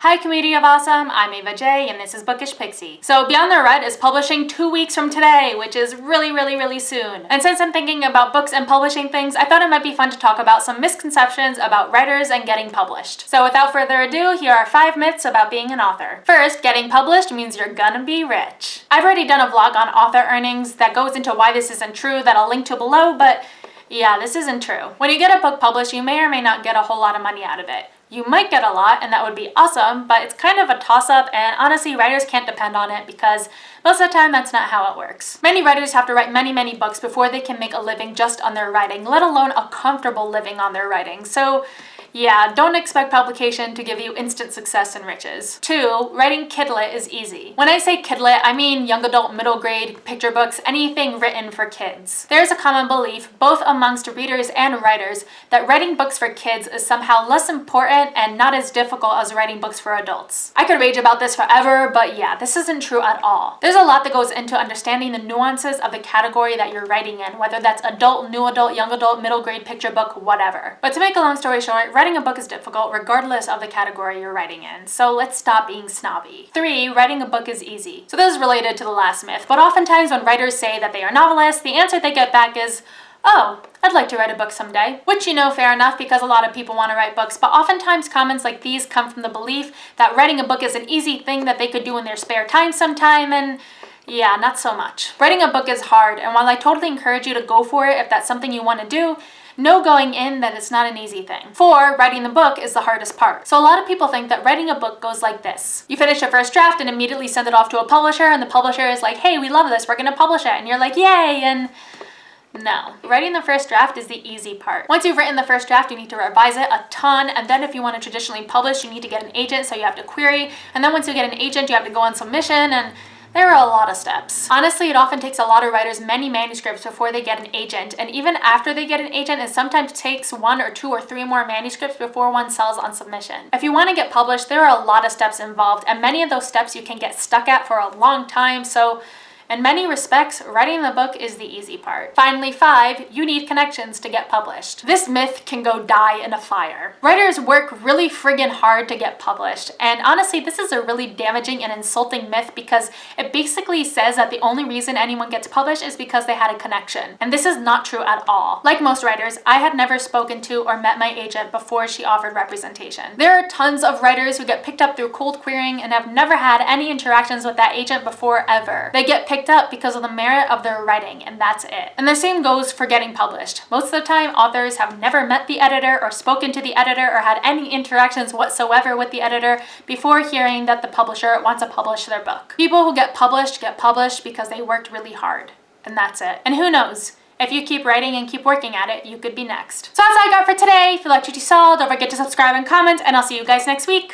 Hi community of awesome, I'm Ava J and this is Bookish Pixie. So Beyond the Red is publishing 2 weeks from today, which is really soon. And since I'm thinking about books and publishing things, I thought it might be fun to talk about some misconceptions about writers and getting published. So without further ado, here are 5 myths about being an author. First, getting published means you're gonna be rich. I've already done a vlog on author earnings that goes into why this isn't true that I'll link to below, but yeah, this isn't true. When you get a book published, you may or may not get a whole lot of money out of it. You might get a lot, and that would be awesome, but it's kind of a toss-up, and honestly, writers can't depend on it because most of the time, that's not how it works. Many writers have to write many books before they can make a living just on their writing, let alone a comfortable living on their writing. So yeah, don't expect publication to give you instant success and riches. 2, writing kidlit is easy. When I say kidlit, I mean young adult, middle grade, picture books, anything written for kids. There's a common belief, both amongst readers and writers, that writing books for kids is somehow less important and not as difficult as writing books for adults. I could rage about this forever, but yeah, this isn't true at all. There's a lot that goes into understanding the nuances of the category that you're writing in, whether that's adult, new adult, young adult, middle grade, picture book, whatever. But to make a long story short, writing a book is difficult regardless of the category you're writing in, so let's stop being snobby. 3, writing a book is easy. So this is related to the last myth, but oftentimes when writers say that they are novelists, the answer they get back is, oh, I'd like to write a book someday. Which, fair enough because a lot of people want to write books, but oftentimes comments like these come from the belief that writing a book is an easy thing that they could do in their spare time sometime, and yeah, not so much. Writing a book is hard, and while I totally encourage you to go for it if that's something you want to do, know going in that it's not an easy thing. 4, writing the book is the hardest part. So a lot of people think that writing a book goes like this. You finish a first draft and immediately send it off to a publisher, and the publisher is like, hey, we love this, we're gonna publish it. And you're like, yay, and no. Writing the first draft is the easy part. Once you've written the first draft, you need to revise it a ton, and then if you want to traditionally publish, you need to get an agent, so you have to query, and then once you get an agent, you have to go on submission, and there are a lot of steps. Honestly, it often takes a lot of writers many manuscripts before they get an agent, and even after they get an agent, it sometimes takes 1 or 2 or 3 more manuscripts before one sells on submission. If you want to get published, there are a lot of steps involved, and many of those steps you can get stuck at for a long time, so in many respects, writing the book is the easy part. Finally, 5, you need connections to get published. This myth can go die in a fire. Writers work really friggin' hard to get published, and honestly, this is a really damaging and insulting myth because it basically says that the only reason anyone gets published is because they had a connection. And this is not true at all. Like most writers, I had never spoken to or met my agent before she offered representation. There are tons of writers who get picked up through cold querying and have never had any interactions with that agent before ever. They get picked up because of the merit of their writing, and that's it. And the same goes for getting published. Most of the time, authors have never met the editor or spoken to the editor or had any interactions whatsoever with the editor before hearing that the publisher wants to publish their book. People who get published because they worked really hard, and that's it. And who knows? If you keep writing and keep working at it, you could be next. So that's all I got for today. If you liked what you saw, don't forget to subscribe and comment, and I'll see you guys next week.